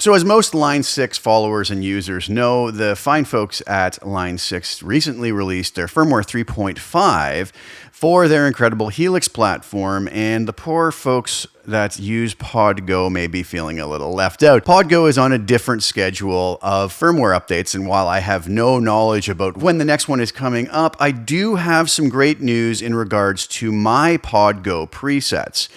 So as most Line 6 followers and users know, the fine folks at Line 6 recently released their firmware 3.5 for their incredible Helix platform, and the poor folks that use PodGo may be feeling a little left out. PodGo is on a different schedule of firmware updates, and while I have no knowledge about when the next one is coming up, I do have some great news in regards to my PodGo presets.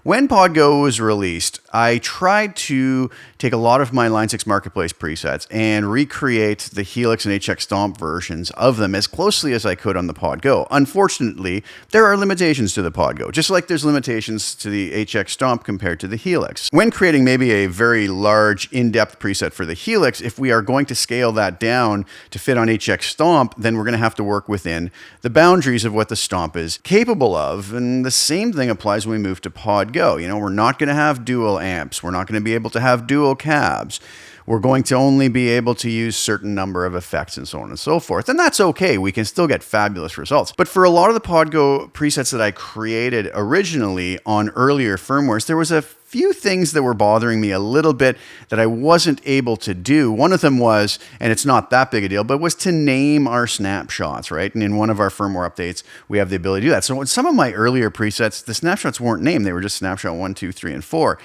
When PodGo was released, I tried to take a lot of my Line 6 Marketplace presets and recreate the Helix and HX Stomp versions of them as closely as I could on the PodGo. Unfortunately, there are limitations to the PodGo, just like there's limitations to the HX Stomp compared to the Helix. When creating maybe a very large, in-depth preset for the Helix, if we are going to scale that down to fit on HX Stomp, then we're going to have to work within the boundaries of what the Stomp is capable of. And the same thing applies when we move to PodGo. You know, we're not going to have dual amps. We're not going to be able to have dual cabs. We're going to only be able to use certain number of effects and so on and so forth. And that's okay. We can still get fabulous results. But for a lot of the PodGo presets that I created originally on earlier firmwares, there was a few things that were bothering me a little bit that I wasn't able to do. One of them was, and it's not that big a deal, but was to name our snapshots, right? And in one of our firmware updates, we have the ability to do that. So in some of my earlier presets, the snapshots weren't named. They were just snapshot 1, 2, 3, and 4.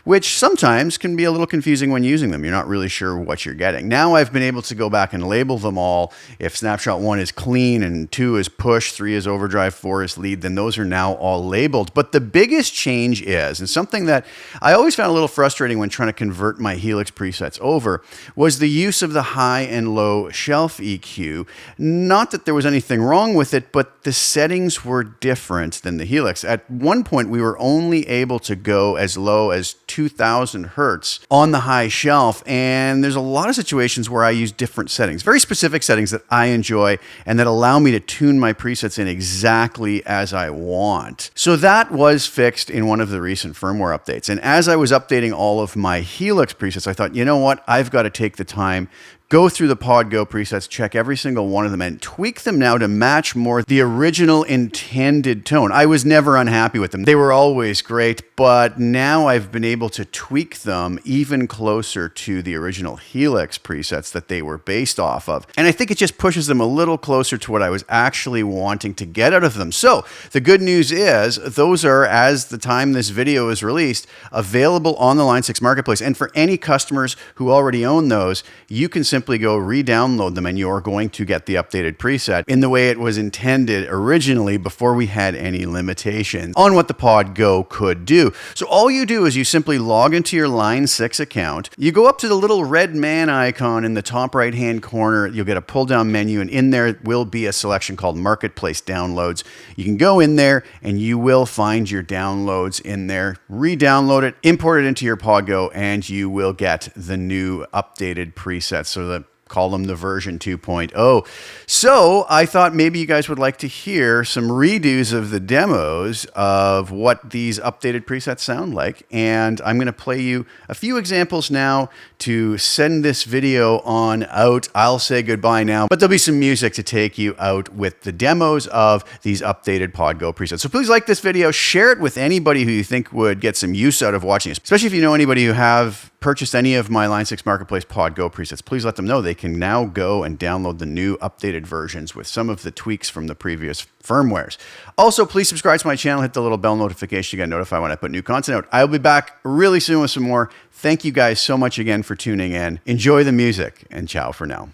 Which sometimes can be a little confusing when using them. You're not really sure what you're getting. Now I've been able to go back and label them all. If snapshot 1 is clean and 2 is push, 3 is overdrive, 4 is lead, then those are now all labeled. But the biggest change is, and something that I always found a little frustrating when trying to convert my Helix presets over, was the use of the high and low shelf EQ. Not that there was anything wrong with it, but the settings were different than the Helix. At one point, we were only able to go as low as 2000 hertz on the high shelf, and there's a lot of situations where I use different settings, very specific settings that I enjoy and that allow me to tune my presets in exactly as I want. So that was fixed in one of the recent firmware updates, and as I was updating all of my Helix presets, I thought, you know what, I've got to take the time, go through the PodGo presets, check every single one of them, and tweak them now to match more the original intended tone. I was never unhappy with them. They were always great, but now I've been able to tweak them even closer to the original Helix presets that they were based off of. And I think it just pushes them a little closer to what I was actually wanting to get out of them. So the good news is those are, as the time this video is released, available on the Line 6 Marketplace. And for any customers who already own those, you can simply go re-download them and you're going to get the updated preset in the way it was intended originally before we had any limitations on what the PodGo could do. So all you do is you simply log into your Line 6 account. You go up to the little red man icon in the top right hand corner. You'll get a pull down menu, and in there will be a selection called Marketplace Downloads. You can go in there and you will find your downloads in there, re-download it, import it into your PodGo, and you will get the new updated presets. So call them the version 2.0. So I thought maybe you guys would like to hear some redos of the demos of what these updated presets sound like. And I'm going to play you a few examples now to send this video on out. I'll say goodbye now, but there'll be some music to take you out with the demos of these updated PodGo presets. So please like this video, share it with anybody who you think would get some use out of watching it, especially if you know anybody who have purchased any of my Line 6 Marketplace PodGo presets. Please let them know they can now go and download the new updated versions with some of the tweaks from the previous firmwares. Also, please subscribe to my channel, hit the little bell notification to get notified when I put new content out. I'll be back really soon with some more. Thank you guys so much again for tuning in. Enjoy the music, and ciao for now.